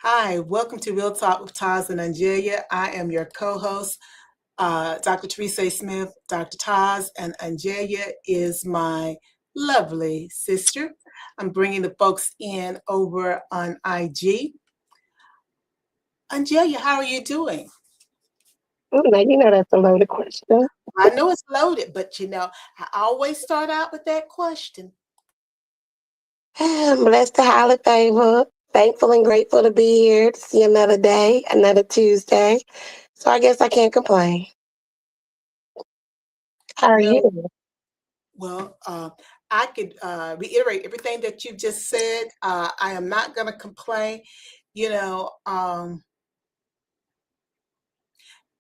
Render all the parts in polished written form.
Hi, welcome to Real Talk with TAS and OnJerya. I am your co-host, Dr. Teresa Smith. Dr. TAS and OnJerya is my lovely sister. I'm bringing the folks in over on IG. OnJerya, how are you doing? Now you know that's a loaded question. I know it's loaded, but I always start out with that question. I'm blessed to highly favor, thankful and grateful to be here to see another day, another Tuesday. So I guess I can't complain. How are No, you? well, I could reiterate everything that you just said. I am not going to complain. You know, um,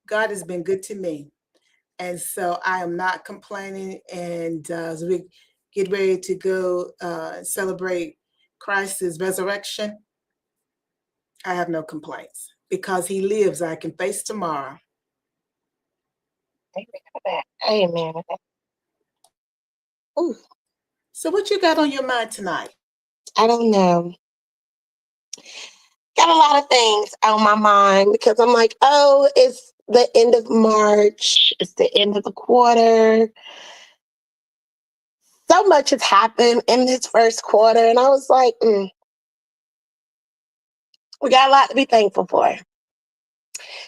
God has been good to me. And so I am not complaining. And as we get ready to go celebrate Christ's resurrection, I have no complaints because he lives. I can face tomorrow. Amen to that. Amen to that. Ooh, So, what you got on your mind tonight? I don't know. Got a lot of things on my mind because I'm like, oh, it's the end of March. It's the end of the quarter. So much has happened in this first quarter. And I was like, we got a lot to be thankful for.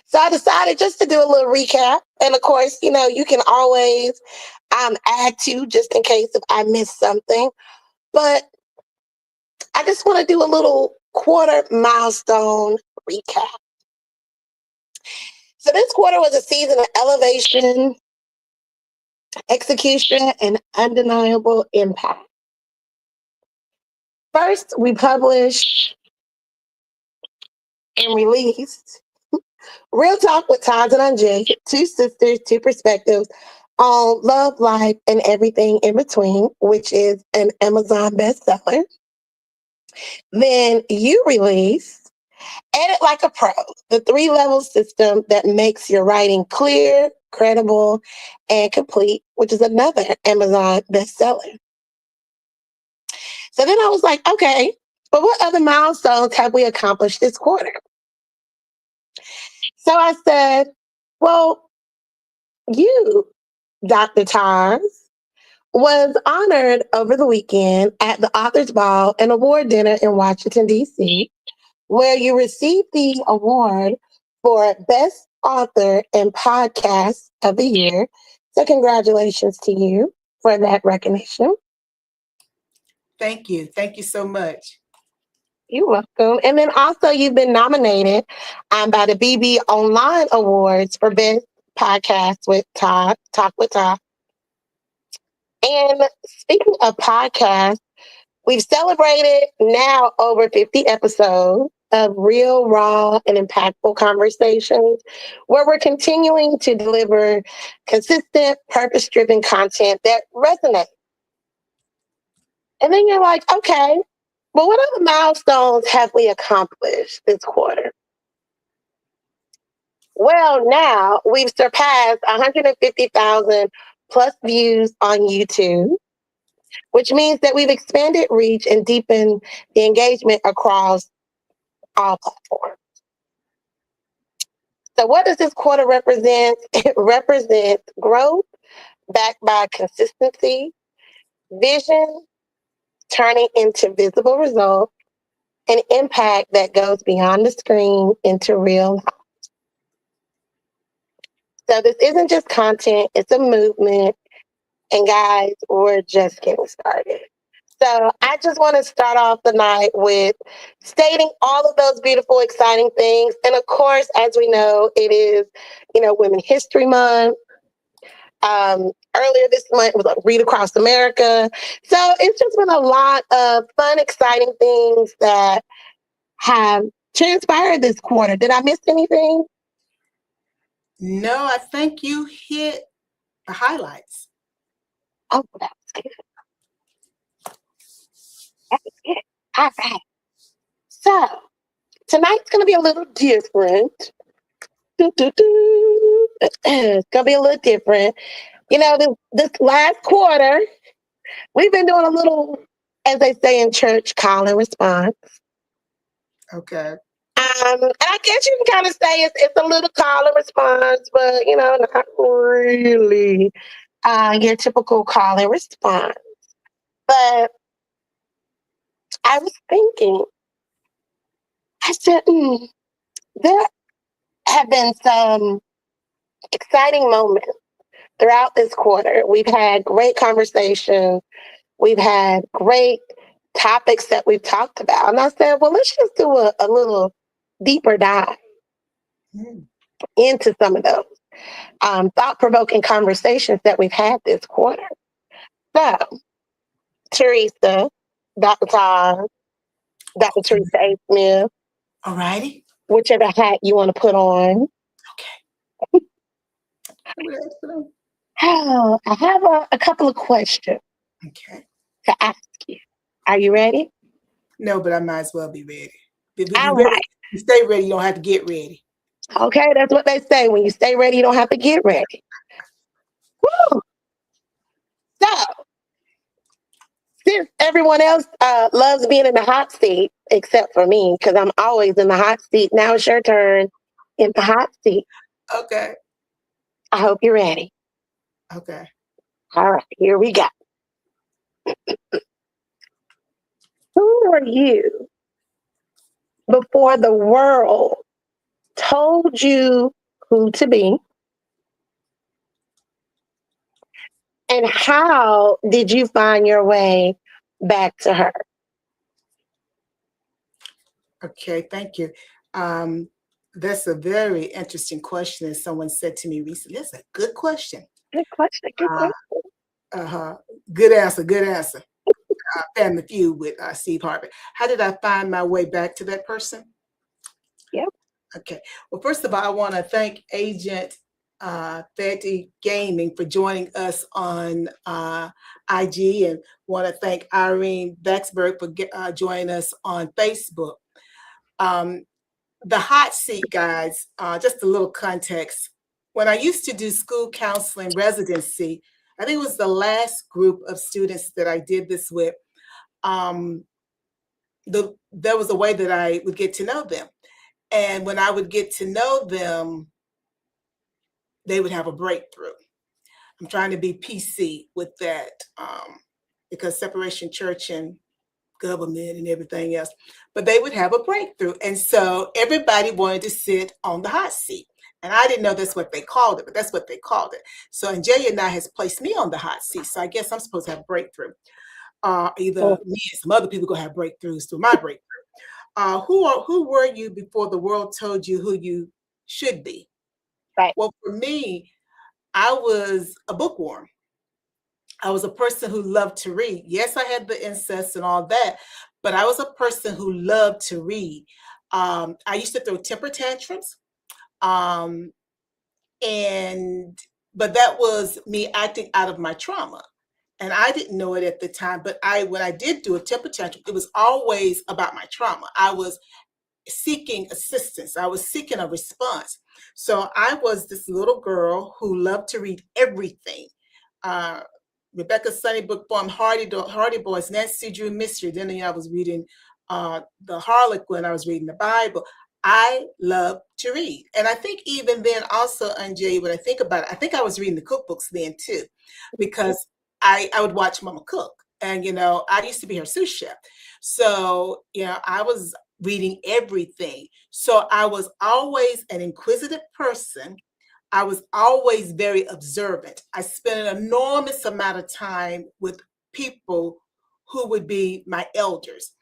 So I decided just to do a little recap. And of course, you can always add to just in case if I miss something. But I just want to do a little quarter milestone recap. So this quarter was a season of elevation, execution, and undeniable impact. First, we published and released Real Talk with Todd and Anjay, two sisters, two perspectives on love, life, and everything in between, which is an Amazon bestseller. Then you release Edit Like a Pro, the three-level system that makes your writing clear, credible, and complete, which is another Amazon bestseller. So then I was like, okay, but what other milestones have we accomplished this quarter? So I said, well, you, Dr. Tars, was honored over the weekend at the Authors Ball and Award Dinner in Washington, D.C., where you received the award for Best Author and Podcast of the Year. So, congratulations to you for that recognition. Thank you. Thank you so much. You're welcome. And then also, you've been nominated by the BB Online Awards for Best Podcast with Todd, Talk with Todd. And speaking of podcasts, we've celebrated now over 50 episodes of real, raw, and impactful conversations where we're continuing to deliver consistent, purpose driven content that resonates. And then you're like, okay, well, what other milestones have we accomplished this quarter? Well, now we've surpassed 150,000 plus views on YouTube, which means that we've expanded reach and deepened the engagement across all platforms. So, what does this quarter represent? It represents growth backed by consistency, vision turning into visible results, and impact that goes beyond the screen into real life. So, this isn't just content, it's a movement. And guys, we're just getting started. So I just want to start off the night with stating all of those beautiful, exciting things. And of course, as we know, it is, Women History Month. Earlier this month was like Read Across America. So it's just been a lot of fun, exciting things that have transpired this quarter. Did I miss anything? No, I think you hit the highlights. Oh, that was good. That was good. All right. So tonight's going to be a little different. It's going to be a little different. This last quarter, we've been doing a little, as they say in church, call and response. Okay. And I guess you can kind of say it's a little call and response, but not really your typical call and response. But I was thinking, I said, there have been some exciting moments throughout this quarter. We've had great conversations. We've had great topics that we've talked about. And I said, well, let's just do a little deeper dive Mm. into some of those thought provoking conversations that we've had this quarter. So, Teresa, Dr. Todd, Dr. Teresa A. Smith, All righty. whichever hat you want to put on. Okay. Oh, I have a couple of questions Okay. to ask you. Are you ready? No, but I might as well be ready. Be All ready. right. You stay ready. You don't have to get ready. Okay, that's what they say. When you stay ready, you don't have to get ready. Woo! So, since everyone else loves being in the hot seat, except for me, because I'm always in the hot seat, now it's your turn in the hot seat. Okay. I hope you're ready. Okay. All right, here we go. Who were you before the world told you who to be? And how did you find your way back to her? Okay. Thank you. Um, that's a very interesting question. As someone said to me recently, that's a good question. Good question. Good Uh, question. uh-huh. Good answer. Good answer. Family Feud with Steve Harvey. How did I find my way back to that person? Yep. Okay. Well, first of all, I want to thank Agent Betty Gaming for joining us on IG, and want to thank Irene Bexberg for joining us on Facebook. Um, the hot seat, guys, just a little context. When I used to do school counseling residency, I think it was the last group of students that I did this with. Um, there was a way that I would get to know them. And when I would get to know them, they would have a breakthrough. I'm trying to be PC with that because separation church and government and everything else, but they would have a breakthrough. And so everybody wanted to sit on the hot seat. And I didn't know that's what they called it, but that's what they called it. So OnJerya now has placed me on the hot seat. So I guess I'm supposed to have a breakthrough. Either Oh, me and some other people gonna have breakthroughs through my breakthrough. Who were you before the world told you who you should be? right. Well, for me, I was a bookworm. I was a person who loved to read. Yes, I had the incest and all that, but I was a person who loved to read. I used to throw temper tantrums, um, and but that was me acting out of my trauma, and I didn't know it at the time. But when I did do a temper tantrum, it was always about my trauma. I was seeking assistance. I was seeking a response. So I was this little girl who loved to read everything. Uh, Rebecca Sunny book form Hardy Boys, Nancy Drew Mystery. Then I was reading the Harlequin. I was reading the Bible. I love to read. And I think even then also, Anjay, when I think about it, I think I was reading the cookbooks then too, because I would watch Mama cook. And, I used to be her sous chef. So, I was reading everything. So I was always an inquisitive person. I was always very observant. I spent an enormous amount of time with people who would be my elders.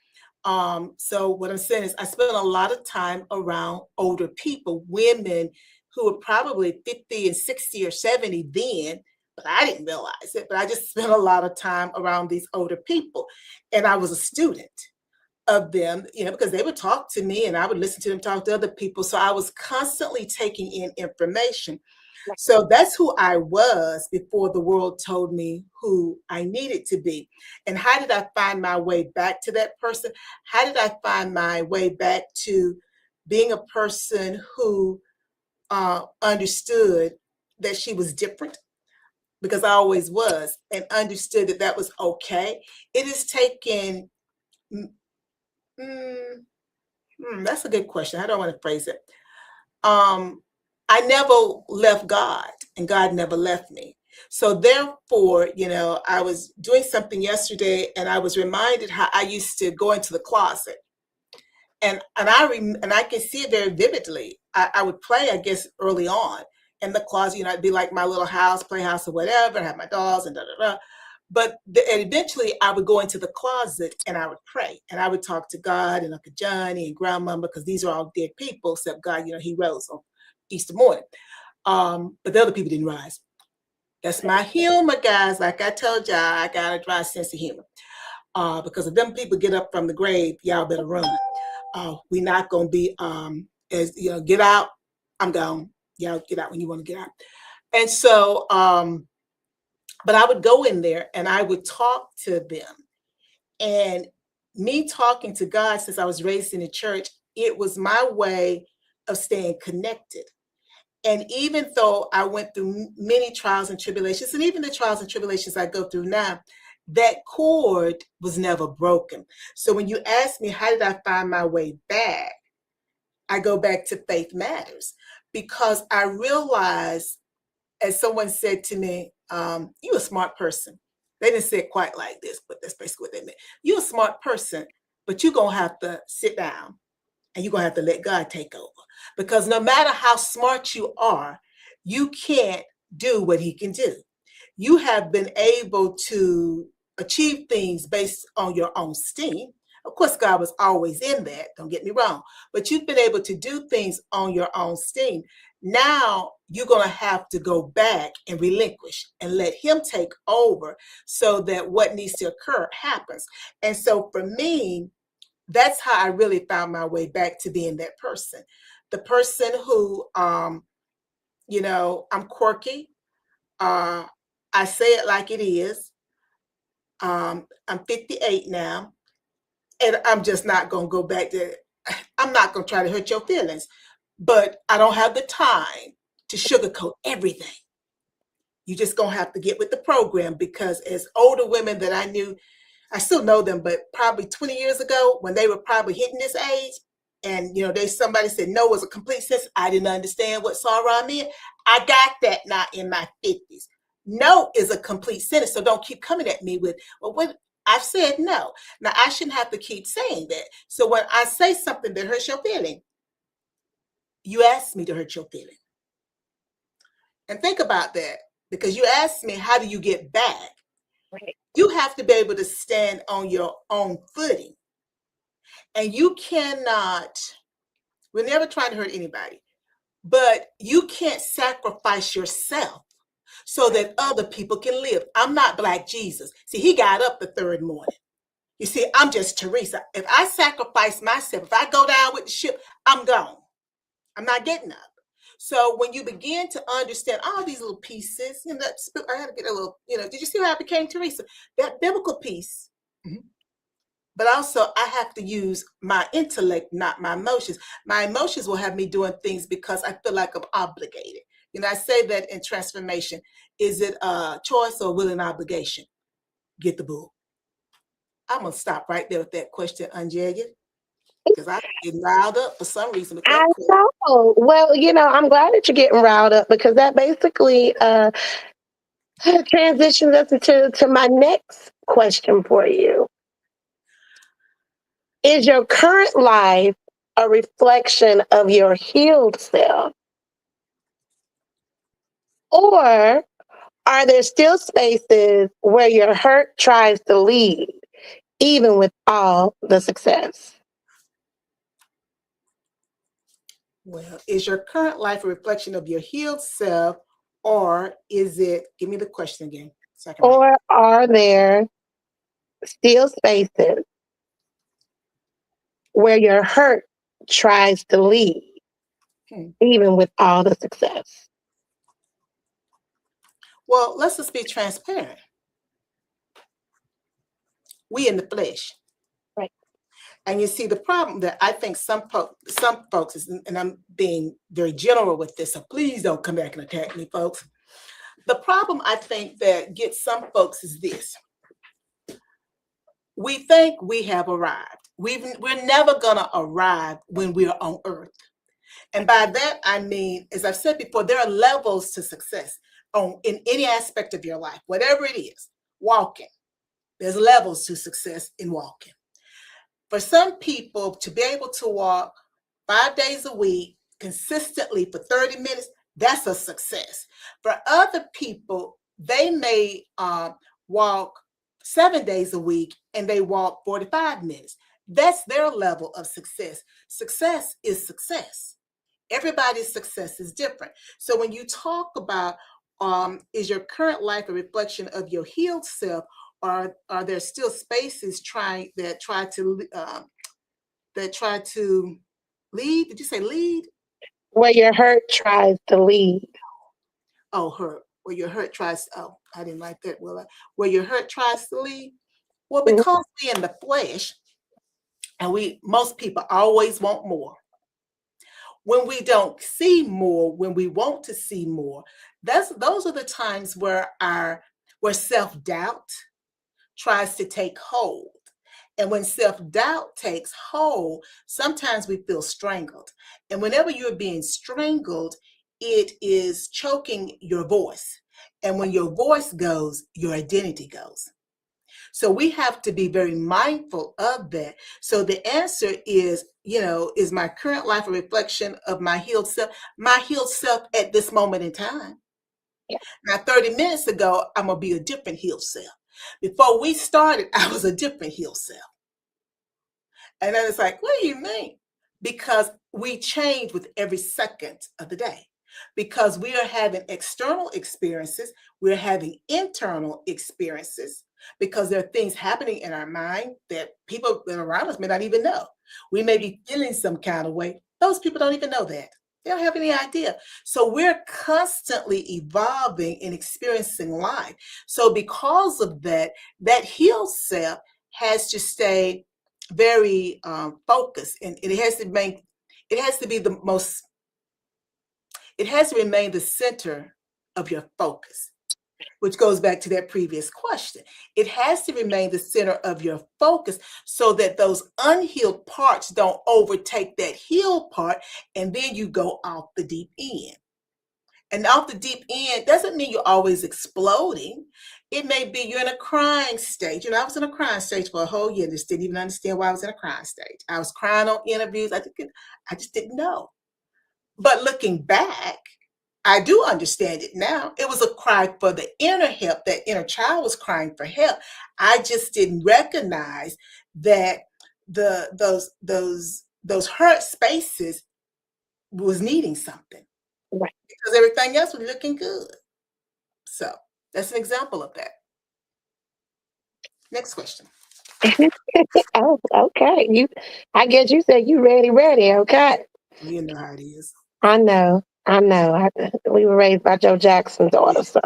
So what I'm saying is I spent a lot of time around older people, women who were probably 50 and 60 or 70 then, but I didn't realize it. But I just spent a lot of time around these older people. And I was a student of them, because they would talk to me and I would listen to them talk to other people. So I was constantly taking in information. So that's who I was before the world told me who I needed to be. And how did I find my way back to that person? How did I find my way back to being a person who understood that she was different? Because I always was, and understood that that was okay. It has taken mm, That's a good question. How do I want to phrase it? Um, I never left God, and God never left me. So therefore, I was doing something yesterday, and I was reminded how I used to go into the closet, and I can see it very vividly. I would play, I guess, early on in the closet. It'd be like my little house, playhouse, or whatever. And have my dolls and da da da. But and eventually, I would go into the closet and I would pray, and I would talk to God and Uncle Johnny and Grandmama, because these are all dead people, except God. He rose on Easter morning. But the other people didn't rise. That's my humor, guys. Like I told y'all, I got a dry sense of humor. Because if them people get up from the grave, y'all better run. We not gonna be as get out. I'm gone. Y'all get out when you want to get out. And so, but I would go in there and I would talk to them. And me talking to God, since I was raised in the church, it was my way of staying connected. And even though I went through many trials and tribulations, and even the trials and tribulations I go through now, that cord was never broken. So when you ask me, how did I find my way back? I go back to Faith Matters, because I realized, as someone said to me, you a smart person. They didn't say it quite like this, but that's basically what they meant. You're a smart person, but you're going to have to sit down and you're going to have to let God take over. Because no matter how smart you are, you can't do what he can do. You have been able to achieve things based on your own steam. Of course, God was always in that, don't get me wrong, but you've been able to do things on your own steam. Now you're going to have to go back and relinquish and let him take over, so that what needs to occur happens. And so for me, that's how I really found my way back to being that person. The person who, I'm quirky. I say it like it is. I'm 58 now, and I'm just not going to go back to, I'm not going to try to hurt your feelings, but I don't have the time to sugarcoat everything. You just going to have to get with the program, because as older women that I knew, I still know them, but probably 20 years ago, when they were probably hitting this age, and somebody said no was a complete sentence, I didn't understand what sorrow meant. I got that now in my 50s. No is a complete sentence, so don't keep coming at me with, well, what I've said no. Now I shouldn't have to keep saying that. So when I say something that hurts your feeling, you asked me to hurt your feeling. And think about that, because you asked me, how do you get back? Right. You have to be able to stand on your own footing. And you cannot, we're never trying to hurt anybody, but you can't sacrifice yourself so that other people can live. I'm not Black Jesus. See, he got up the third morning. You see, I'm just Teresa. If I sacrifice myself, if I go down with the ship, I'm gone. I'm not getting up. So when you begin to understand all these little pieces, I had to get a little, did you see how I became Teresa? That biblical piece. Mm-hmm. But also, I have to use my intellect, not my emotions. My emotions will have me doing things because I feel like I'm obligated. I say that in transformation. Is it a choice or will and obligation? Get the bull. I'm going to stop right there with that question, OnJerya, because I'm getting riled up for some reason with I that question. know. Well, I'm glad that you're getting riled up, because that basically transitions us to my next question for you. Is your current life a reflection of your healed self? Or are there still spaces where your hurt tries to lead, even with all the success? Well, is your current life a reflection of your healed self, or is it, give me the question again, so I can write. Or are there still spaces where your hurt tries to lead, even with all the success? Well, let's just be transparent. We in the flesh. Right. And you see, the problem that I think some folks is, and I'm being very general with this, so please don't come back and attack me, folks. The problem I think that gets some folks is this. We think we have arrived. We're never going to arrive when we're on earth. And by that, I mean, as I've said before, there are levels to success in any aspect of your life, whatever it is. Walking, there's levels to success in walking. For some people, to be able to walk 5 days a week consistently for 30 minutes, that's a success. For other people, they may walk 7 days a week and they walk 45 minutes. That's their level of success. Success is success. Everybody's success is different. So when you talk about is your current life a reflection of your healed self, or are there still spaces that try to lead? Did you say lead? Where your hurt tries to lead. Oh, hurt. Where your hurt tries. Oh, I didn't like that. Where your hurt tries to lead. Well, Mhm. because we're in the flesh, and most people always want more. When we don't see more, when we want to see more, those are the times where self-doubt tries to take hold. And when self-doubt takes hold, sometimes we feel strangled. And whenever you're being strangled, it is choking your voice. And when your voice goes, your identity goes. So we have to be very mindful of that. So the answer is, is my current life a reflection of my healed self? My healed self at this moment in time. Yeah. Now, 30 minutes ago, I'm going to be a different healed self. Before we started, I was a different healed self. And then it's like, what do you mean? Because we change with every second of the day. Because we are having external experiences, we're having internal experiences, because there are things happening in our mind that people around us may not even know. We may be feeling some kind of way. Those people don't even know that. They don't have any idea. So we're constantly evolving and experiencing life. So because of that, that healed self has to stay very focused, and it has to be the most, it has to remain the center of your focus, which goes back to that previous question. It has to remain the center of your focus so that those unhealed parts don't overtake that healed part, and then you go off the deep end. And off the deep end doesn't mean you're always exploding. It may be you're in a crying stage. I was in a crying stage for a whole year. Just didn't even understand why I was in a crying stage. I was crying on interviews. I just didn't know. But looking back, I do understand it now. It was a cry for the inner help. That inner child was crying for help. I just didn't recognize that those hurt spaces was needing something, Right. because everything else was looking good. So that's an example of that. Next question. Oh, okay. I guess you said you ready, okay. Well, you know how it is. I know. I know. We were raised by Joe Jackson's daughter, so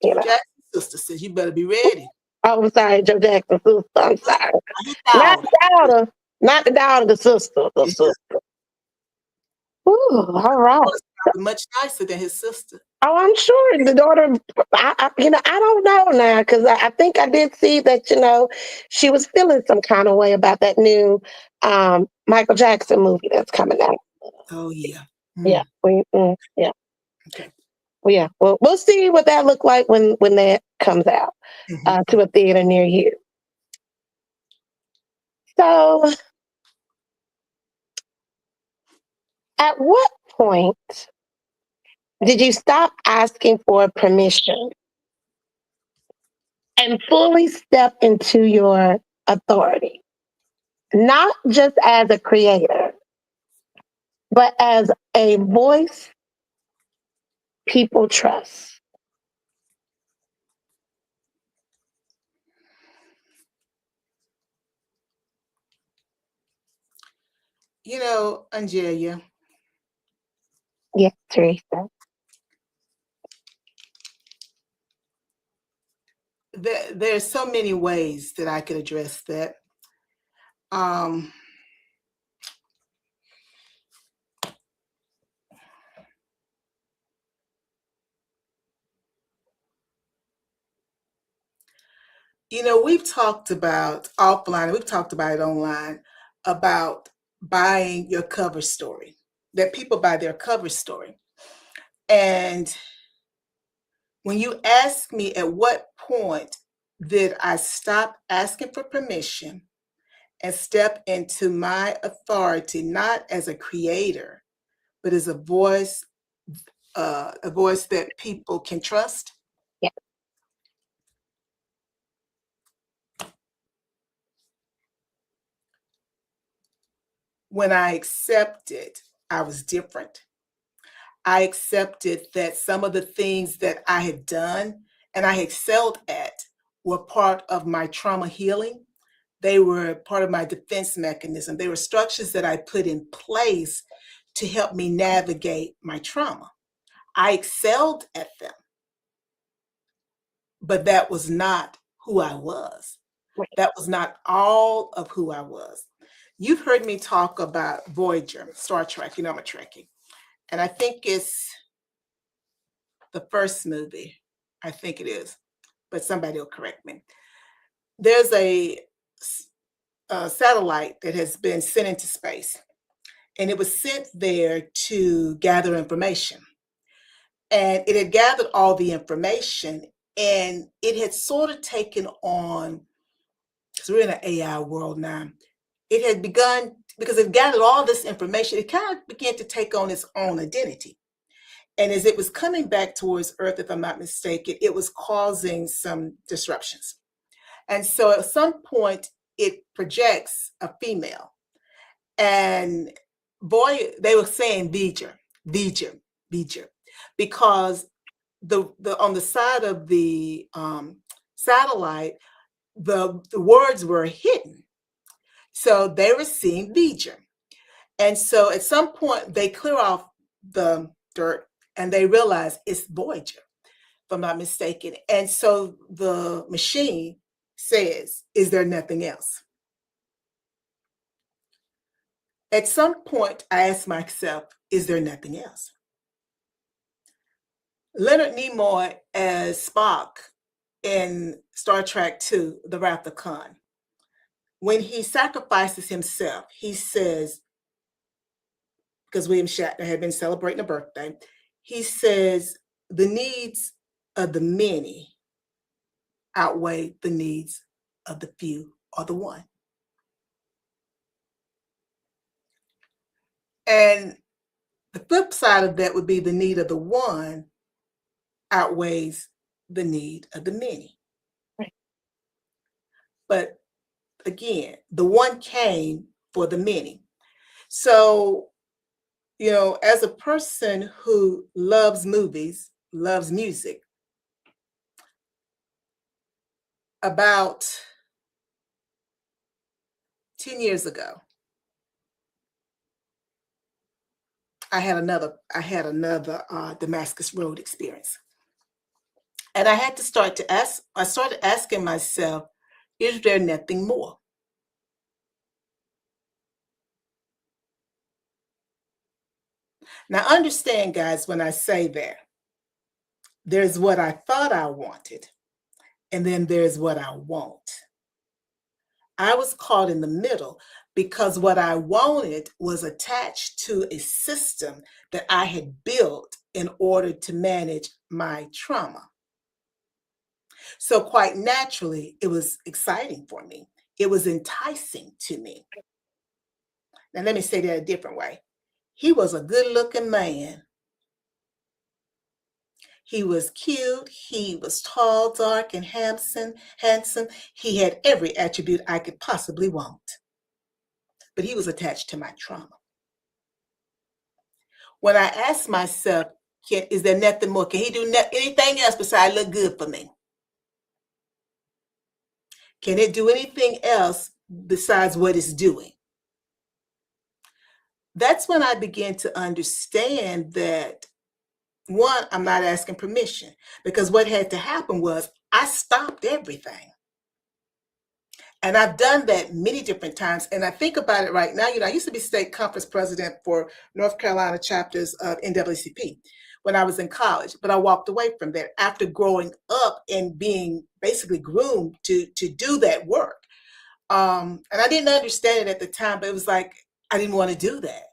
you Joe know. Jackson's sister says you better be ready. Oh, I'm sorry, Joe Jackson's sister. I'm sorry. His Not daughter. the daughter. Not the daughter, the sister. The sister. Ooh, all right. Daughter's probably much nicer than his sister. Oh, I'm sure the daughter. I don't know now because I think I did see that. She was feeling some kind of way about that new Michael Jackson movie that's coming out. Oh yeah. Yeah, yeah, Okay. well, yeah. Well, we'll see what that look like when that comes out Mm-hmm. to a theater near you. So, at what point did you stop asking for permission and fully step into your authority? Not just as a creator, but as a voice people trust. OnJerya, Yes, Teresa. there's so many ways that I could address that. Um, We've talked about offline, we've talked about it online, about buying your cover story, that people buy their cover story. And when you ask me at what point did I stop asking for permission and step into my authority, not as a creator, but as a voice that people can trust. Yeah. When I accepted I was different, I accepted that some of the things that I had done and I excelled at were part of my trauma healing. They were part of my defense mechanism. They were structures that I put in place to help me navigate my trauma. I excelled at them, but that was not who I was. Right. That was not all of who I was. You've heard me talk about Voyager, Star Trek. I'm a Trekkie. And I think it's the first movie. I think it is, but somebody will correct me. There's a satellite that has been sent into space, and it was sent there to gather information. And it had gathered all the information, and it had sort of taken on, because we're in an AI world now, it had begun, because it gathered all this information, it kind of began to take on its own identity. And as it was coming back towards Earth, if I'm not mistaken, it was causing some disruptions. And so at some point, it projects a female. And boy, they were saying V'ger, V'ger, V'ger, because the on the side of the satellite, the words were hidden. So they were seeing V'ger. And so at some point, they clear off the dirt and they realize it's Voyager, if I'm not mistaken. And so the machine says, is there nothing else? At some point, I asked myself, is there nothing else? Leonard Nimoy as Spock in Star Trek II, The Wrath of Khan, when he sacrifices himself, he says, because William Shatner had been celebrating a birthday, he says, the needs of the many outweigh the needs of the few or the one. And the flip side of that would be the need of the one outweighs the need of the many. Right. But again, the one came for the many. So, as a person who loves movies, loves music, about 10 years ago, I had another Damascus Road experience. And I had to I started asking myself, is there nothing more? Now, understand, guys, when I say that, there's what I thought I wanted, and then there's what I want. I was caught in the middle because what I wanted was attached to a system that I had built in order to manage my trauma. So quite naturally, it was exciting for me. It was enticing to me. Now, let me say that a different way. He was a good-looking man. He was cute. He was tall, dark, and handsome. He had every attribute I could possibly want. But he was attached to my trauma. When I asked myself, is there nothing more? Can he do anything else besides look good for me? Can it do anything else besides what it's doing? That's when I began to understand that, one, I'm not asking permission, because what had to happen was I stopped everything. And I've done that many different times. And I think about it right now. I used to be state conference president for North Carolina chapters of NAACP. when I was in college, but I walked away from that after growing up and being basically groomed to do that work. And I didn't understand it at the time, but it was like I didn't want to do that.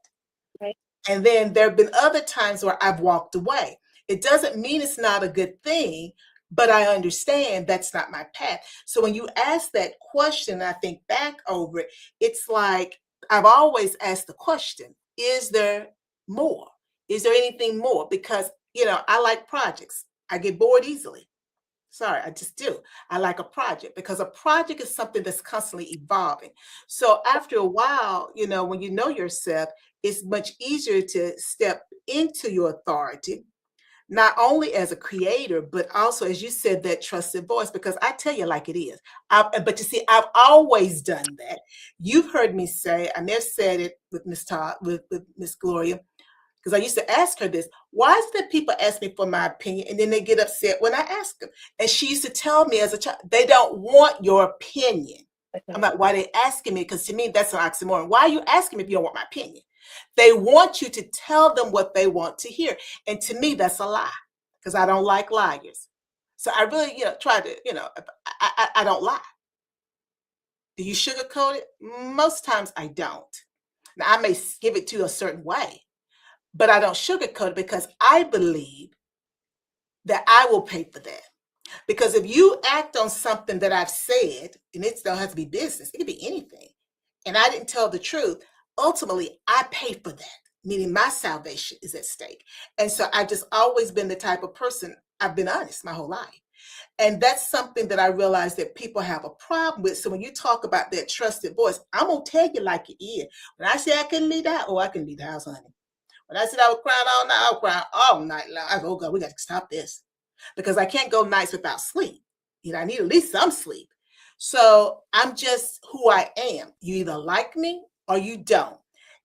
Right. And then there have been other times where I've walked away. It doesn't mean it's not a good thing, but I understand that's not my path. So when you ask that question, I think back over it, it's like I've always asked the question, is there more? Is there anything more? Because, I like projects. I get bored easily. Sorry, I just do. I like a project because a project is something that's constantly evolving. So after a while, when you know yourself, it's much easier to step into your authority, not only as a creator, but also, as you said, that trusted voice, because I tell you like it is. But you see, I've always done that. You've heard me say, I never said it with Miss Todd, with Miss Gloria, because I used to ask her this, why is it that people ask me for my opinion and then they get upset when I ask them? And she used to tell me as a child, they don't want your opinion. I'm like, why are they asking me? Because to me, that's an oxymoron. Why are you asking me if you don't want my opinion? They want you to tell them what they want to hear. And to me, that's a lie, because I don't like liars. So I really, try to, I don't lie. Do you sugarcoat it? Most times I don't. Now, I may give it to you a certain way, but I don't sugarcoat it because I believe that I will pay for that. Because if you act on something that I've said, and it don't have to be business, it could be anything, and I didn't tell the truth, ultimately I pay for that, meaning my salvation is at stake. And so I've just always been the type of person, I've been honest my whole life. And that's something that I realize that people have a problem with. So when you talk about that trusted voice, I'm going to tell you like it is. When I say I couldn't leave the house, I couldn't leave the house, honey. When I said I was crying all night, I was crying all night long. I go, oh God, we got to stop this, because I can't go nights without sleep. I need at least some sleep. So I'm just who I am. You either like me or you don't.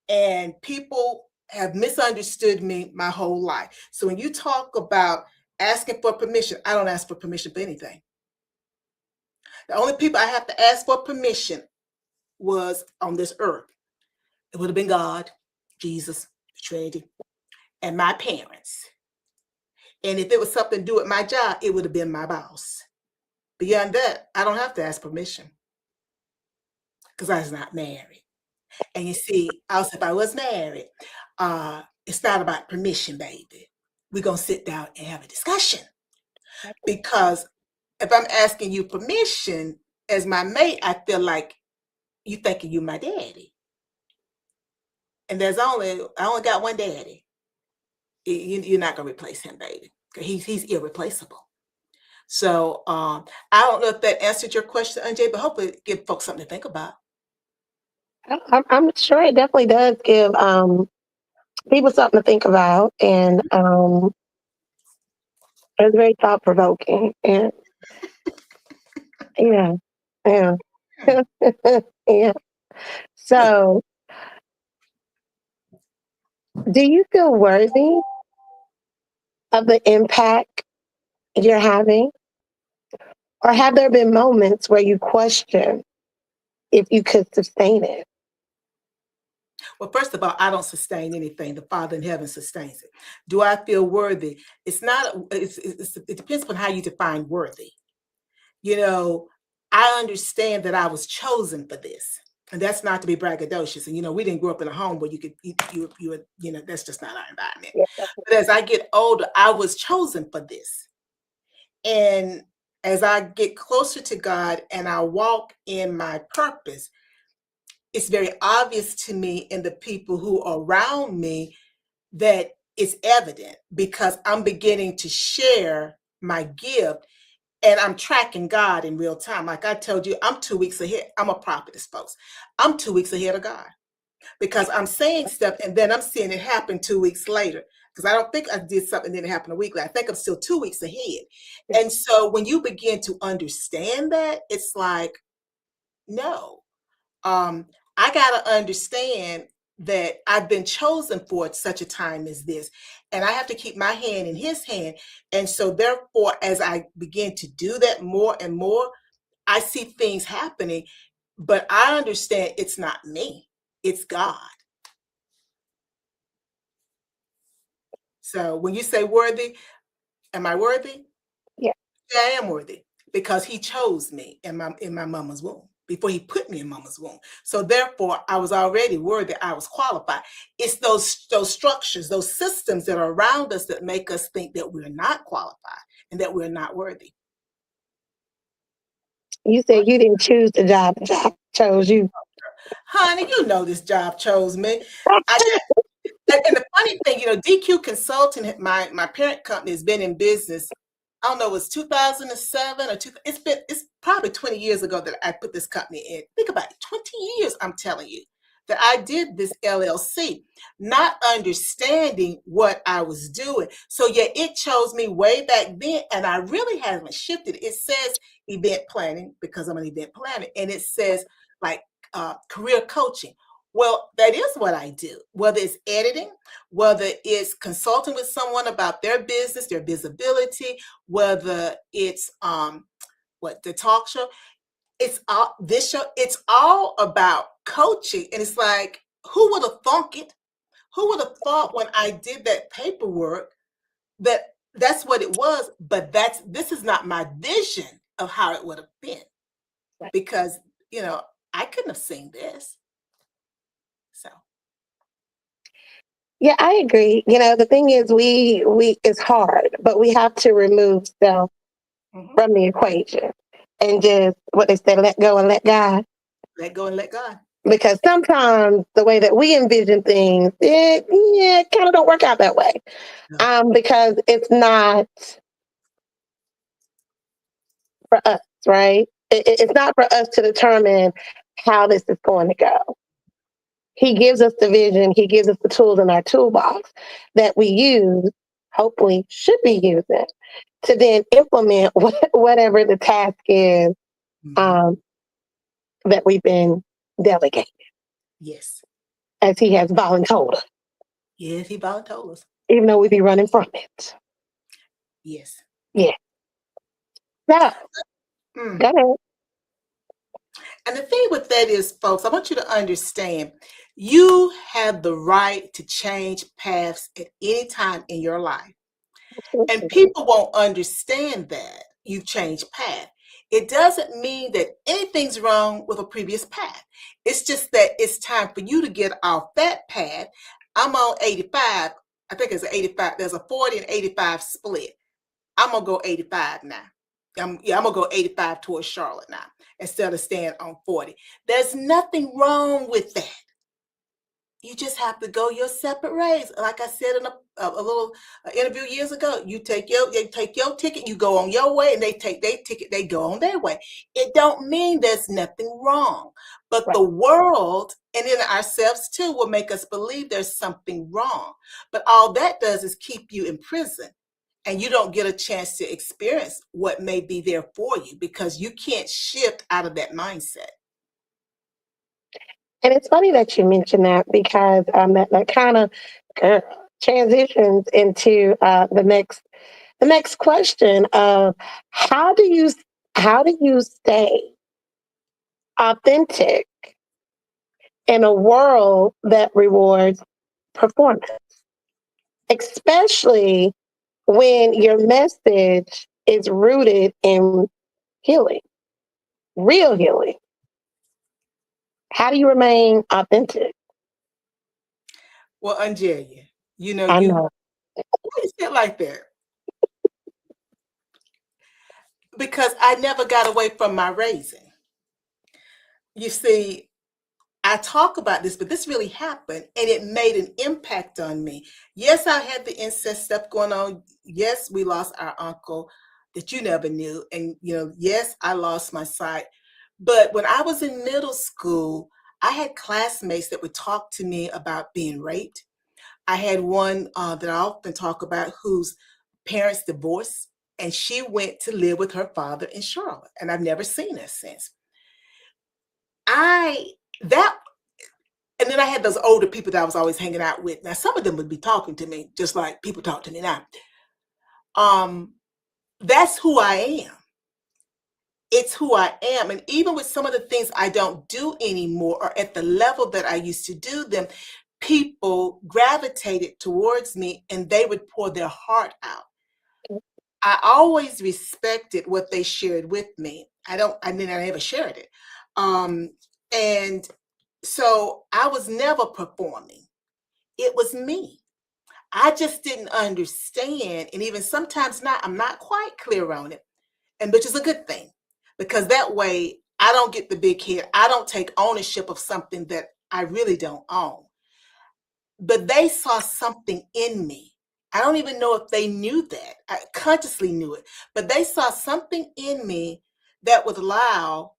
And people have misunderstood me my whole life. So when you talk about asking for permission, I don't ask for permission for anything. The only people I have to ask for permission was on this earth. It would have been God, Jesus, the Trinity, and my parents. And if it was something to do with my job, it would have been my boss. Beyond that, I don't have to ask permission, because I was not married. And you see, also if I was married, it's not about permission, baby. We're going to sit down and have a discussion. Because if I'm asking you permission as my mate, I feel like you thinking you my daddy. And I only got one daddy. You're not going to replace him, baby. He's irreplaceable. So I don't know if that answered your question, Anjay, but hopefully it give folks something to think about. I'm sure it definitely does give people something to think about, and it's very thought provoking. And yeah, yeah, yeah. So, do you feel worthy of the impact you're having, or have there been moments where you question if you could sustain it? Well, first of all, I don't sustain anything. The Father in heaven sustains it. Do I feel worthy? It's not, it depends upon how you define worthy. I understand that I was chosen for this. And that's not to be braggadocious. And, we didn't grow up in a home where you could, that's just not our environment. Yeah. But as I get older, I was chosen for this. And as I get closer to God and I walk in my purpose, it's very obvious to me in the people who are around me that it's evident, because I'm beginning to share my gift and I'm tracking God in real time. Like I told you, I'm 2 weeks ahead. I'm a prophetess, folks. I'm 2 weeks ahead of God, because I'm saying stuff and then I'm seeing it happen 2 weeks later. Because I don't think I did something and then it happened a week later. I think I'm still 2 weeks ahead. And so when you begin to understand that, it's like, no, I got to understand that I've been chosen for such a time as this, and I have to keep my hand in his hand. And so therefore, as I begin to do that more and more, I see things happening, but I understand it's not me, it's God. So when you say worthy, am I worthy? Yeah. Yeah, I am worthy because he chose me in my mama's womb before he put me in mama's womb. So therefore, I was already worthy. I was qualified. It's those structures, those systems that are around us that make us think that we're not qualified and that we're not worthy. You Right? said you didn't choose the job chose you. Honey, you know this job chose me. I and the funny thing, DQ Consulting, my parent company has been in business. I don't know, it was 2007 or two. It's probably 20 years ago that I put this company in. Think about it, 20 years. I'm telling you that I did this LLC, not understanding what I was doing. So yeah, it chose me way back then, and I really haven't shifted. It says event planning because I'm an event planner, and it says like career coaching. Well, that is what I do, whether it's editing, whether it's consulting with someone about their business, their visibility, whether it's what the talk show. It's all this show, it's all about coaching. And it's like, who would have thunk it? Who would have thought when I did that paperwork that that's what it was? But this is not my vision of how it would have been because I couldn't have seen this. So Yeah, I agree. The thing is, we it's hard, but we have to remove self mhm. from the equation and just what they say, let go and let God. Let go and let God. Because sometimes the way that we envision things, it kind of don't work out that way. No. Because it's not for us, right? It's not for us to determine how this is going to go. He gives us the vision. He gives us the tools in our toolbox that we use, hopefully should be using, to then implement whatever the task is Mhm. um, that we've been delegated, Yes. as he has voluntold us, Yes, he about told us. even though we be running from it. Yes. Yeah. So, Mm. go ahead. And the thing with that is, folks, I want you to understand you have the right to change paths at any time in your life. And people won't understand that you've changed path. It doesn't mean that anything's wrong with a previous path. It's just that it's time for you to get off that path. I'm on 85. I think it's an 85. There's a 40 and 85 split. I'm gonna go 85 now. I'm gonna go 85 towards Charlotte now instead of staying on 40. There's nothing wrong with that. You just have to go your separate ways. Like I said in a little interview years ago, they take your ticket, you go on your way, and they take their ticket, they go on their way. It don't mean there's nothing wrong, but Right. the world and in ourselves too will make us believe there's something wrong. But all that does is keep you in prison and you don't get a chance to experience what may be there for you because you can't shift out of that mindset. And it's funny that you mentioned that because that kind of transitions into the next question of how do you how do you stay authentic in a world that rewards performance, especially when your message is rooted in healing, real healing. How do you remain authentic? Well, OnJerya, I you know. why you say it like that? Because I never got away from my raising. You see, I talk about this, but this really happened and it made an impact on me. Yes, I had the incest stuff going on. Yes, we lost our uncle that you never knew. And, yes, I lost my sight. But when I was in middle school, I had classmates that would talk to me about being raped. I had one that I often talk about whose parents divorced, and she went to live with her father in Charlotte, and I've never seen her since. I that and then I had those older people that I was always hanging out with. Now some of them would be talking to me just like people talk to me now. Um, that's who I am. It's who I am. And even with some of the things I don't do anymore or at the level that I used to do them, people gravitated towards me and they would pour their heart out. I always respected what they shared with me. I never shared it. And so I was never performing. It was me. I just didn't understand. And even sometimes not, I'm not quite clear on it. And which is a good thing, because that way I don't get the big head. I don't take ownership of something that I really don't own. But they saw something in me. I don't even know if they knew that. I consciously knew it, but they saw something in me that would allow,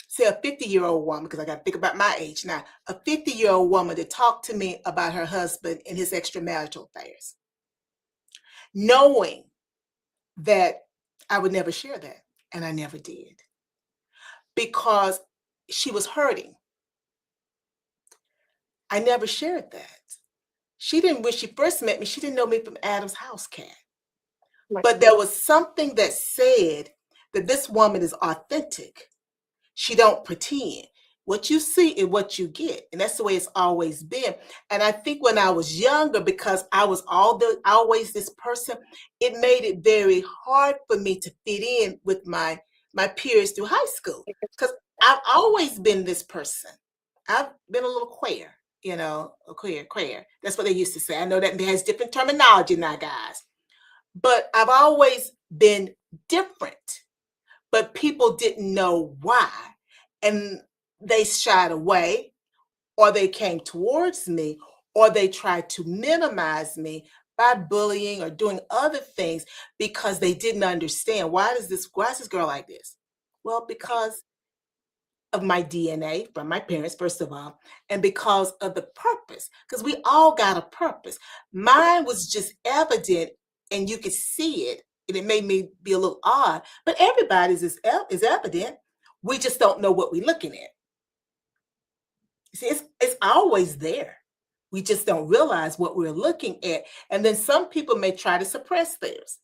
say, a 50-year-old woman, because I got to think about my age now, a 50-year-old woman to talk to me about her husband and his extramarital affairs, knowing that I would never share that. And I never did, because she was hurting. I never shared that. She didn't, when she first met me, she didn't know me from Adam's house cat. But there was something that said that this woman is authentic. She don't pretend. What you see is what you get. And that's the way it's always been. And I think when I was younger, because I was always this person, it made it very hard for me to fit in with my peers through high school. Because I've always been this person. I've been a little queer, a queer. That's what they used to say. I know that has different terminology now, guys. But I've always been different. But people didn't know why. And they shied away, or they came towards me, or they tried to minimize me by bullying or doing other things, because they didn't understand, why is this girl like this? Well, because of my DNA from my parents, first of all, and because of the purpose, because we all got a purpose. Mine was just evident, and you could see it, and it made me be a little odd, but everybody's is evident. We just don't know what we're looking at. See, it's always there. We just don't realize what we're looking at. And then some people may try to suppress theirs.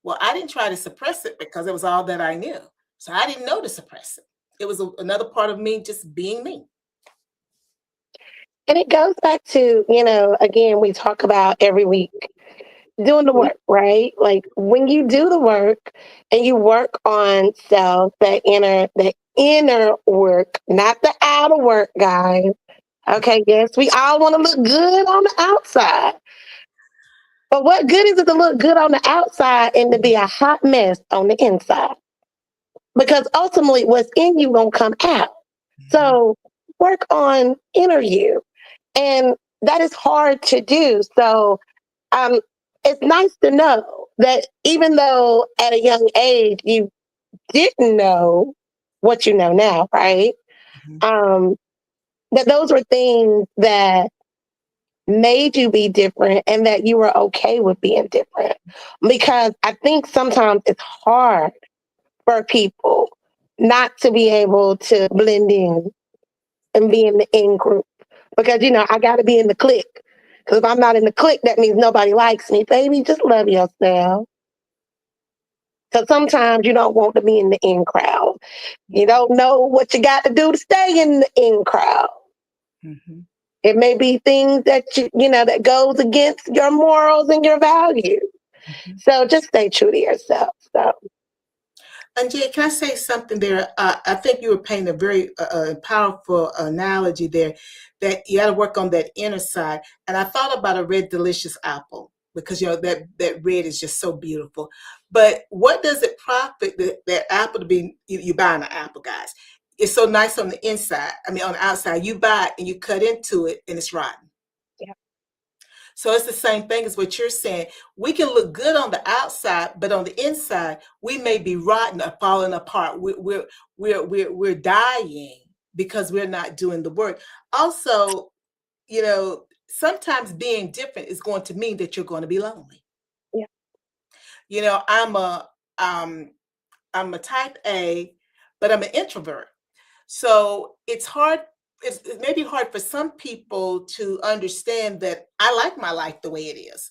Well, I didn't try to suppress it because it was all that I knew. So I didn't know to suppress it. It was another part of me just being me. And it goes back to, again, we talk about every week doing the work, right? Like when you do the work and you work on self, the inner work, not the outer work, guys. Okay, yes, we all want to look good on the outside. But what good is it to look good on the outside and to be a hot mess on the inside? Because ultimately what's in you gonna come out. So work on inner you. And that is hard to do. So um, it's nice to know that even though at a young age you didn't know what you know now, right? Um, that those were things that made you be different and that you were okay with being different. Because I think sometimes it's hard for people not to be able to blend in and be in the in group. Because, I got to be in the clique. Because if I'm not in the clique, that means nobody likes me. Baby, just love yourself. Because sometimes you don't want to be in the in crowd. You don't know what you got to do to stay in the in crowd. Mm-hmm. It may be things that that goes against your morals and your values. Mm-hmm. So just stay true to yourself. So. And Jay, can I say something there? I think you were painting a very powerful analogy there, that you got to work on that inner side. And I thought about a red delicious apple, because that red is just so beautiful. But what does it profit that apple to be? You buying an apple, guys. It's so nice on the inside. I mean, on the outside, you buy it and you cut into it and it's rotten. Yeah. So it's the same thing as what you're saying. We can look good on the outside, but on the inside, we may be rotten or falling apart. We're dying because we're not doing the work. Also, sometimes being different is going to mean that you're going to be lonely. Yeah. I'm a type A, but I'm an introvert. So it's hard. It may be hard for some people to understand that I like my life the way it is.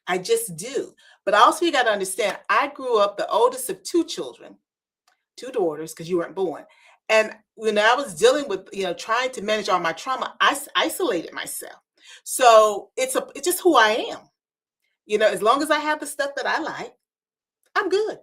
I just do. But also, you got to understand, I grew up the oldest of two children, two daughters, because you weren't born. And when I was dealing with, trying to manage all my trauma, I isolated myself. So it's just who I am. As long as I have the stuff that I like, I'm good.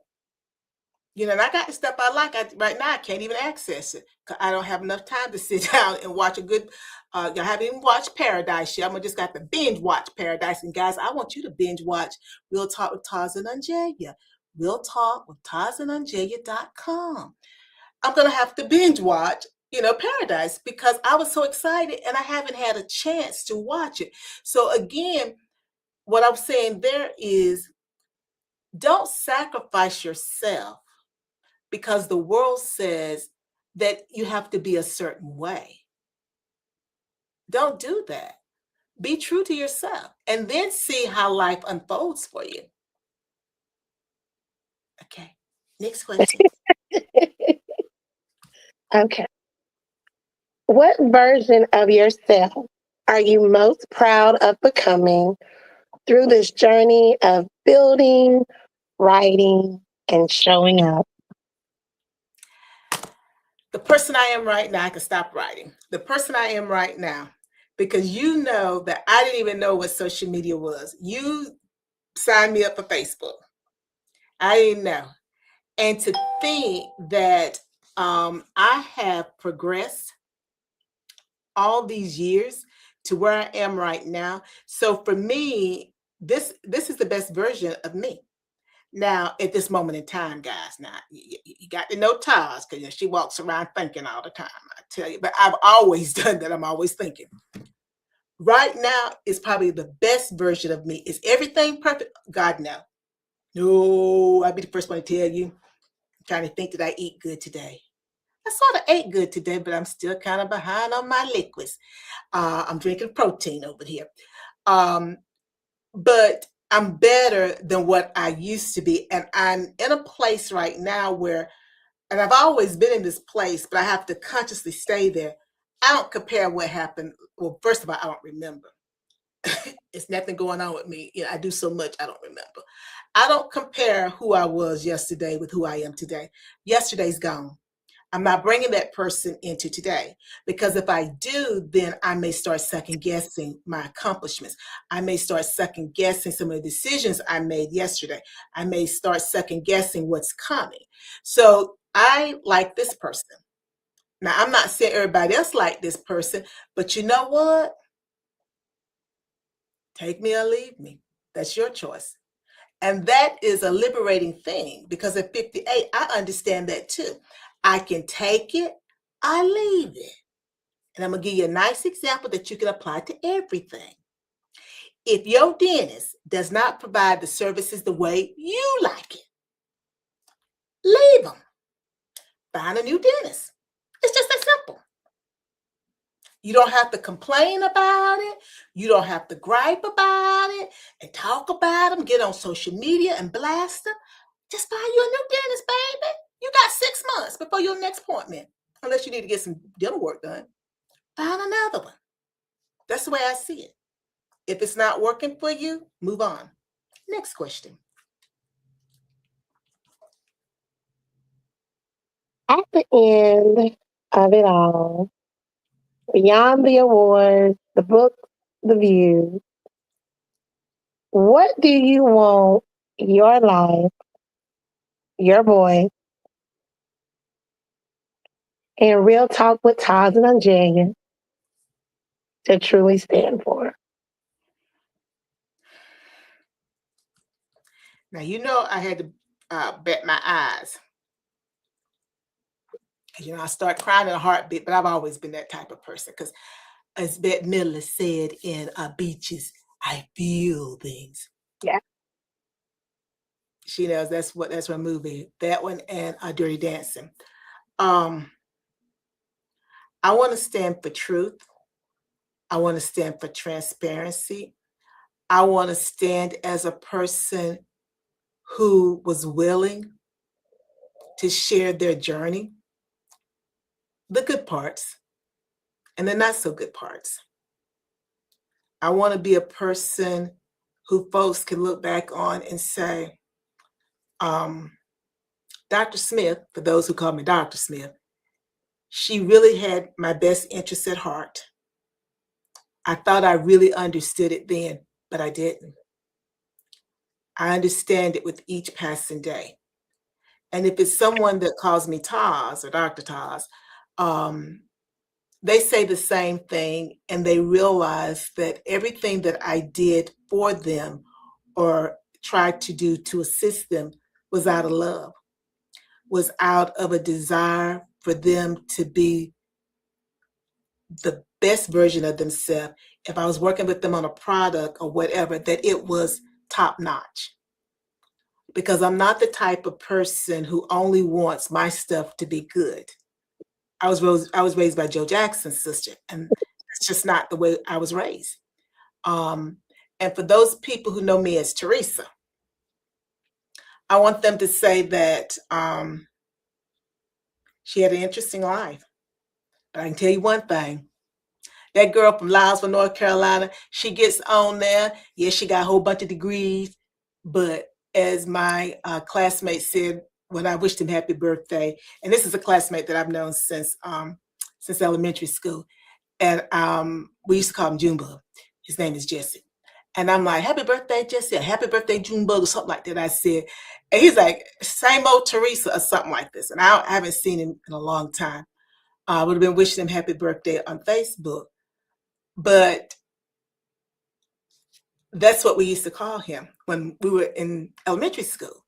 And I got the stuff I like. Right now, I can't even access it because I don't have enough time to sit down and watch a good. I haven't even watched Paradise yet. I'm just got to binge watch Paradise. And guys, I want you to binge watch Real Talk with TAS and OnJerya. Real Talk with TAS and OnJerya.com. I'm gonna have to binge watch, Paradise because I was so excited and I haven't had a chance to watch it. So again, what I'm saying there is don't sacrifice yourself because the world says that you have to be a certain way. Don't do that. Be true to yourself and then see how life unfolds for you. Okay. Next question. Okay. What version of yourself are you most proud of becoming through this journey of building, writing, and showing up? The person I am right now, I can stop writing. The person I am right now, because you know that I didn't even know what social media was. You signed me up for Facebook. I didn't know. And to think that I have progressed all these years to where I am right now. So for me, this is the best version of me. Now, at this moment in time, guys, now you got to know TAS because she walks around thinking all the time. I tell you, but I've always done that. I'm always thinking. Right now is probably the best version of me. Is everything perfect? God, no. No, I'll be the first one to tell you. I'm trying to think that I eat good today. I sort of ate good today, but I'm still kind of behind on my liquids. I'm drinking protein over here. Um, but I'm better than what I used to be. And I'm in a place right now where, and I've always been in this place, but I have to consciously stay there. I don't compare what happened. Well, first of all, I don't remember. It's nothing going on with me. I do so much, I don't remember. I don't compare who I was yesterday with who I am today. Yesterday's gone. I'm not bringing that person into today because if I do, then I may start second guessing my accomplishments. I may start second guessing some of the decisions I made yesterday. I may start second guessing what's coming. So I like this person. Now, I'm not saying everybody else like this person, but you know what? Take me or leave me. That's your choice. And that is a liberating thing because at 58, I understand that too. I can take it, I leave it. And I'm going to give you a nice example that you can apply to everything. If your dentist does not provide the services the way you like it, leave them. Find a new dentist. It's just that simple. You don't have to complain about it. You don't have to gripe about it and talk about them, get on social media and blast them. Just find you a new dentist, baby. You got 6 months before your next appointment, unless you need to get some dental work done. Find another one. That's the way I see it. If it's not working for you, move on. Next question. At the end of it all, beyond the awards, the book, the views, what do you want your life, your voice, and real talk with Taz and OnJerya to truly stand for? Now, I had to bet my eyes. I start crying in a heartbeat, but I've always been that type of person because as Bette Midler said in Beaches, I feel things. Yeah. She knows that's my movie. That one and Dirty Dancing. I want to stand for truth. I want to stand for transparency. I want to stand as a person who was willing to share their journey, the good parts and the not so good parts. I want to be a person who folks can look back on and say, Dr. Smith, for those who call me Dr. Smith, She really had my best interest at heart. I thought I really understood it then, but I didn't. I understand it with each passing day. And if it's someone that calls me Taz or Dr. Taz, um, they say the same thing and they realize that everything that I did for them or tried to do to assist them was out of love, was out of a desire for them to be the best version of themselves. If I was working with them on a product or whatever, that it was top notch. Because I'm not the type of person who only wants my stuff to be good. I was raised by Joe Jackson's sister, and that's just not the way I was raised. Um, and for those people who know me as Teresa, I want them to say that she had an interesting life. But I can tell you one thing. That girl from Louisville, North Carolina, she gets on there. Yes, she got a whole bunch of degrees. But as my classmate said when I wished him happy birthday, and this is a classmate that I've known since elementary school, and we used to call him Junebug. His name is Jesse. And I'm like, happy birthday, Jesse, happy birthday, Junebug, or something like that. I said, and he's like, same old Teresa, or something like this. And I haven't seen him in a long time. I would have been wishing him happy birthday on Facebook. But that's what we used to call him when we were in elementary school.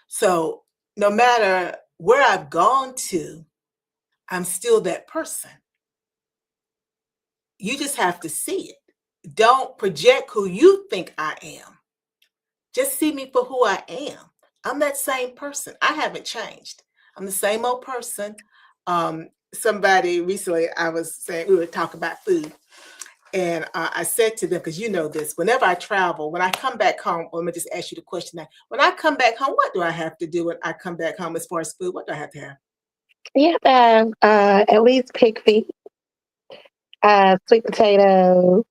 So no matter where I've gone to, I'm still that person. You just have to see it. Don't project who you think I am. Just see me for who I am. I'm that same person. I haven't changed. I'm the same old person. Somebody recently, I was saying, we were talking about food. And I said to them, because you know this, whenever I travel, when I come back home, well, let me just ask you the question now. When I come back home, what do I have to do when I come back home as far as food? What do I have to have? You have to have at least pig feet, sweet potato,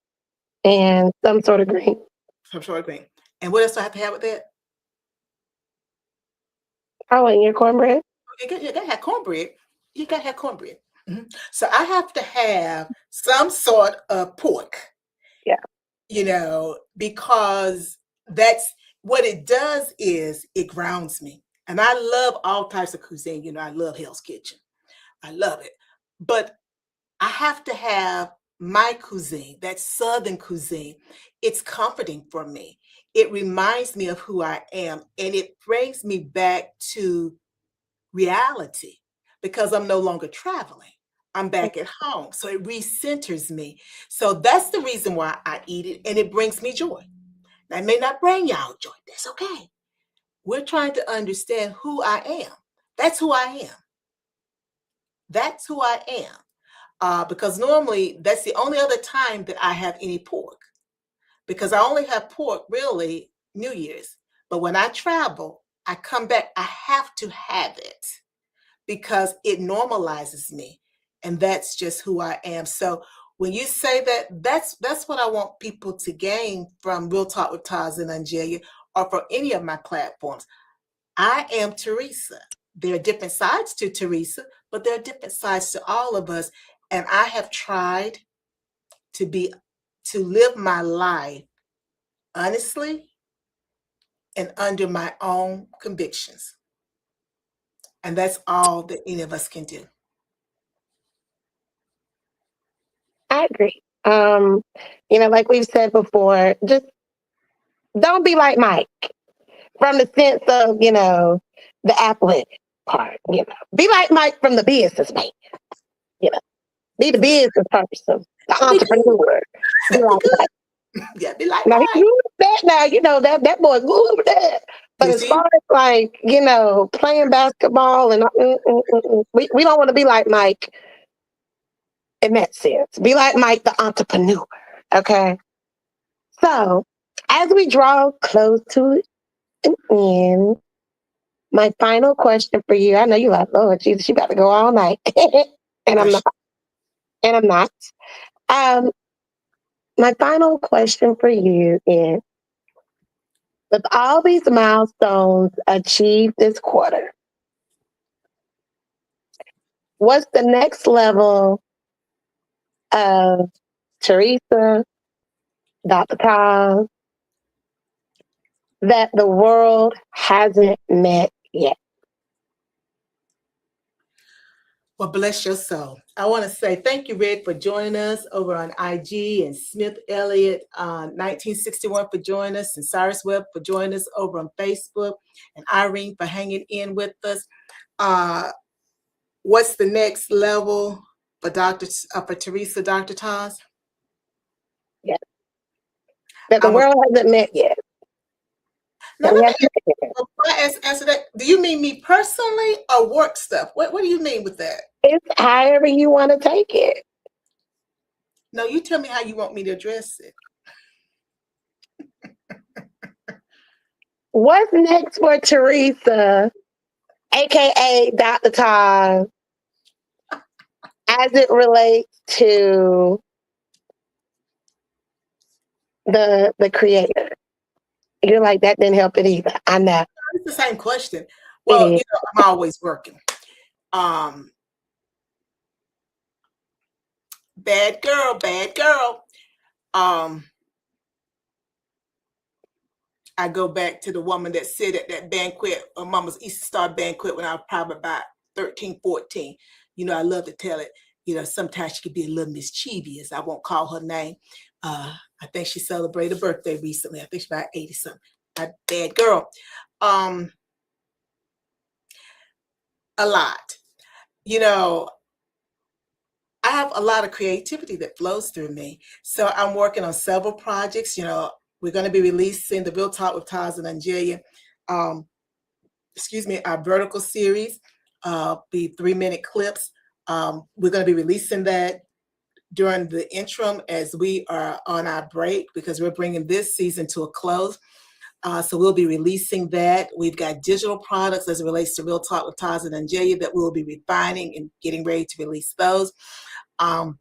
and some sort of green. Some sort of green. And what else do I have to have with that? Oh, and your cornbread? You gotta have cornbread. You gotta have cornbread. So I have to have some sort of pork. Yeah. Because that's what it does is it grounds me. And I love all types of cuisine. I love Hell's Kitchen. I love it. But I have to have my cuisine, that Southern cuisine. It's comforting for me. It reminds me of who I am and it brings me back to reality because I'm no longer traveling. I'm back at home. So it recenters me. So that's the reason why I eat it and it brings me joy. That may not bring y'all joy. That's okay. We're trying to understand who I am. That's who I am. That's who I am. Because normally that's the only other time that I have any pork. Because I only have pork really New Year's. But when I travel, I come back, I have to have it because it normalizes me. And that's just who I am. So when you say that, that's what I want people to gain from Real Talk with Taz and OnJerya or for any of my platforms. I am Teresa. There are different sides to Teresa, but there are different sides to all of us. And I have tried to live my life honestly and under my own convictions. And that's all that any of us can do. I agree. Like we've said before, just don't be like Mike from the sense of, the athletic part, Be like Mike from the business man, you know. Be the business person, the Be good. entrepreneur. Be Be like Mike. good. Yeah, be like Now he's Mike. good with that now, that boy good with that. But You as see? far as like, playing basketball and we don't want to be like Mike in that sense. Be like Mike, the entrepreneur. Okay. So as we draw close to an end, my final question for you. I know you like, Lord Jesus, she about to go all night. and I'm Gosh, not. And I'm not. Um, my final question for you is with all these milestones achieved this quarter, What's the next level of Teresa, Dr. Tom, that the world hasn't met yet? Well, bless your soul. I want to say thank you, Red, for joining us over on IG, and Smith Elliott 1961 for joining us, and Cyrus Webb for joining us over on Facebook, and Irene for hanging in with us. Uh, what's the next level for for Teresa, Dr. Taz? Yes. That the I'm a, world hasn't met yet. now That let we me haven't met yet. before I answer that. Do you mean me personally or work stuff? What do you mean with that? It's however you want to take it. No, you tell me how you want me to address it. What's next for Teresa, aka Dr. Tom, as it relates to the creator? You're like, that didn't help it either. I know. It's the same question. It Well, is. I'm always working. Um, bad girl, bad girl. Um, I go back to the woman that said at that banquet, Mama's Easter Star banquet, when I was probably about 13, 14. I love to tell it. Sometimes she could be a little mischievous. I won't call her name. I think she celebrated a birthday recently. I think she's about 80 something. A bad girl. Um, a lot. You know, I have a lot of creativity that flows through me. So I'm working on several projects. We're going to be releasing the Real Talk with TAS and OnJerya, our vertical series, be 3-minute clips. We're going to be releasing that during the interim as we are on our break, because we're bringing this season to a close. So we'll be releasing that. We've got digital products as it relates to Real Talk with TAS and OnJerya that we'll be refining and getting ready to release those. Um,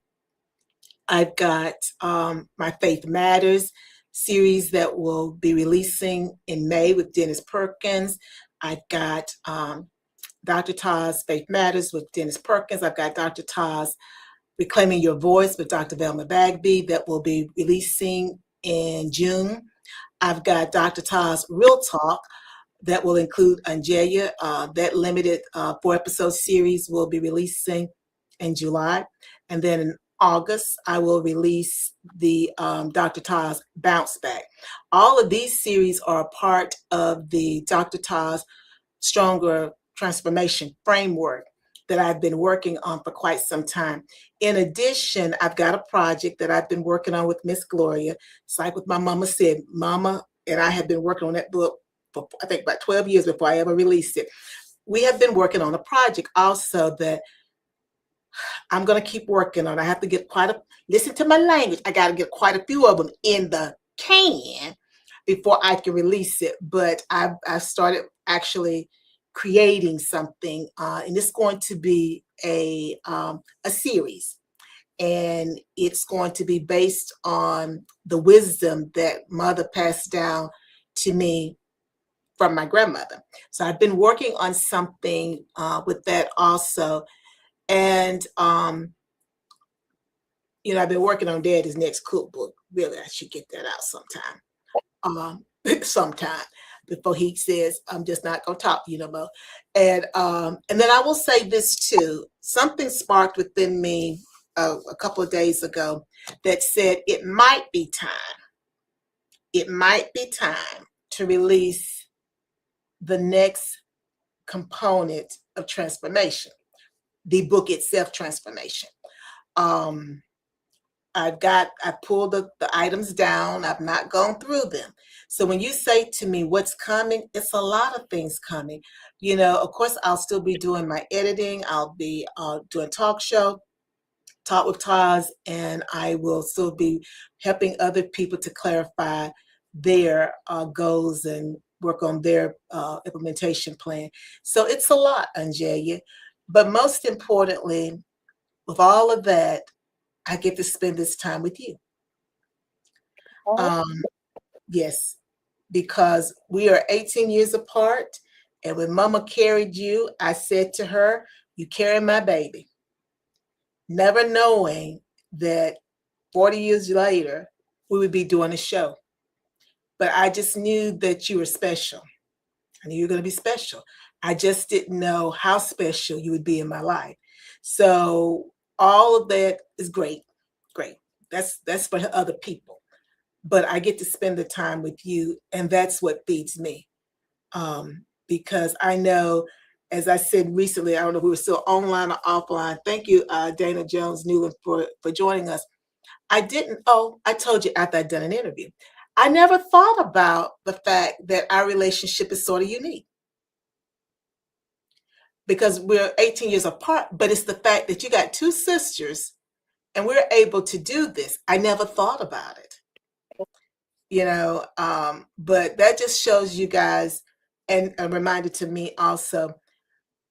I've got my Faith Matters series that will be releasing in May with Dennis Perkins. I've got Dr. Taz Faith Matters with Dennis Perkins. I've got Dr. Taz Reclaiming Your Voice with Dr. Velma Bagby that will be releasing in June. I've got Dr. Taz Real Talk that will include OnJerya. That limited 4-episode series will be releasing in July. And then in August, I will release the Dr. Taz Bounce Back. All of these series are a part of the Dr. Taz Stronger Transformation Framework that I've been working on for quite some time. In addition, I've got a project that I've been working on with Miss Gloria. It's like what my mama said. Mama and I have been working on that book for, I think, about 12 years before I ever released it. We have been working on a project also that I'm going to keep working on. I have to get listen to my language. I got to get quite a few of them in the can before I can release it. But I've started actually creating something, and it's going to be a series, and it's going to be based on the wisdom that Mother passed down to me from my grandmother. So I've been working on something with that also, and I've been working on Daddy's next cookbook. Really, I should get that out sometime. Sometime before he says I'm just not gonna talk to you no more. And then I will say this too. Something sparked within me a couple of days ago that said it might be time. It might be time to release the next component of transformation, the book itself, Transformation. Um, I pulled the items down. I've not gone through them. So when you say to me what's coming, it's a lot of things coming. Of course, I'll still be doing my editing. I'll be doing Talk with Taz, and I will still be helping other people to clarify their goals and work on their implementation plan. So it's a lot, OnJerya. But most importantly, with all of that, I get to spend this time with you. Um, yes, because we are 18 years apart. And when Mama carried you, I said to her, You carry my baby, never knowing that 40 years later we would be doing a show. But I just knew that you were special. I knew you were going to be special. I just didn't know how special you would be in my life. So all of that is great, great. That's for other people. But I get to spend the time with you, and that's what feeds me. Because I know, as I said recently, I don't know if we were still online or offline. Thank you, Dana Jones Newland, for joining us. I didn't, oh, I told you after I'd done an interview. I never thought about the fact that our relationship is sort of unique because we're 18 years apart, but it's the fact that you got two sisters and we're able to do this. I never thought about it, but that just shows you guys, and a reminder to me also,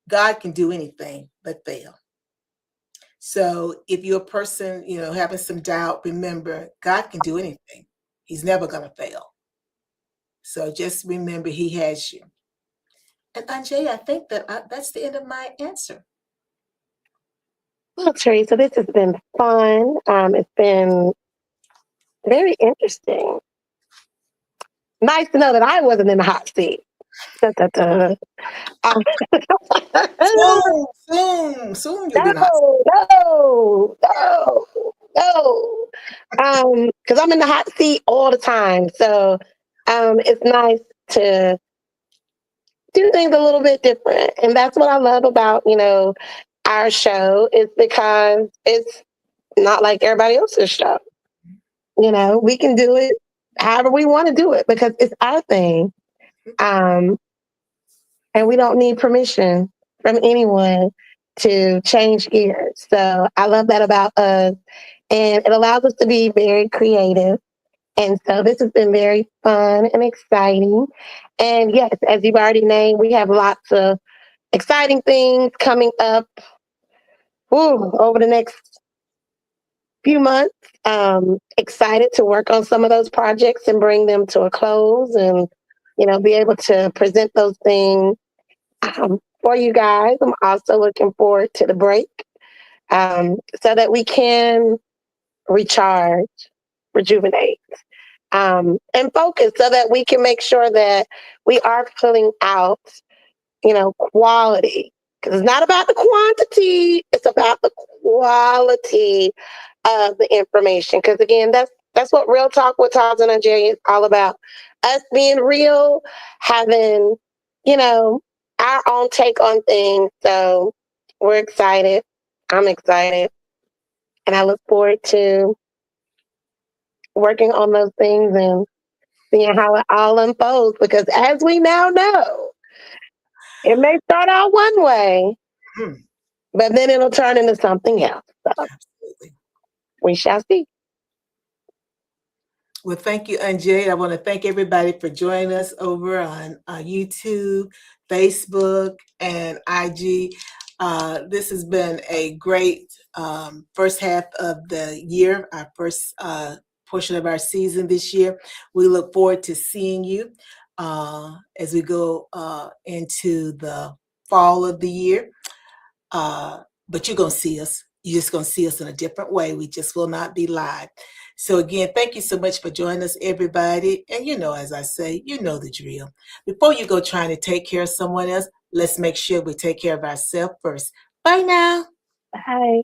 God can do anything but fail. So if you're a person, having some doubt, remember, God can do anything. He's never going to fail. So just remember, he has you. And OnJerya, I think that's the end of my answer. Well, Teresa, this has been fun. It's been very interesting. Nice to know that I wasn't in the hot seat. Da, da, da. Soon you'll be in the hot No, because I'm in the hot seat all the time. So it's nice to do things a little bit different. And that's what I love about, our show is because it's not like everybody else's show. We can do it however we want to do it because it's our thing. And we don't need permission from anyone to change gears. So I love that about us. And it allows us to be very creative. And so this has been very fun and exciting. And yes, as you've already named, we have lots of exciting things coming up over the next few months. Excited to work on some of those projects and bring them to a close and, be able to present those things for you guys. I'm also looking forward to the break so that we can recharge, rejuvenate, and focus so that we can make sure that we are pulling out, quality. Because it's not about the quantity, it's about the quality of the information. Because again, that's what Real Talk with Taz and OnJerya is all about. Us being real, having, our own take on things. So we're excited. I'm excited. And I look forward to working on those things and seeing how it all unfolds. Because as we now know, it may start out one way, but then it'll turn into something else. So Absolutely. We shall see. Well, thank you, OnJerya. I want to thank everybody for joining us over on YouTube, Facebook, and IG. This has been a great first half of the year, our first portion of our season this year. We look forward to seeing you as we go into the fall of the year. But you're going to see us. You're just going to see us in a different way. We just will not be live. So again, thank you so much for joining us, everybody. And as I say, you know the drill. Before you go trying to take care of someone else, let's make sure we take care of ourselves first. Bye now. Bye.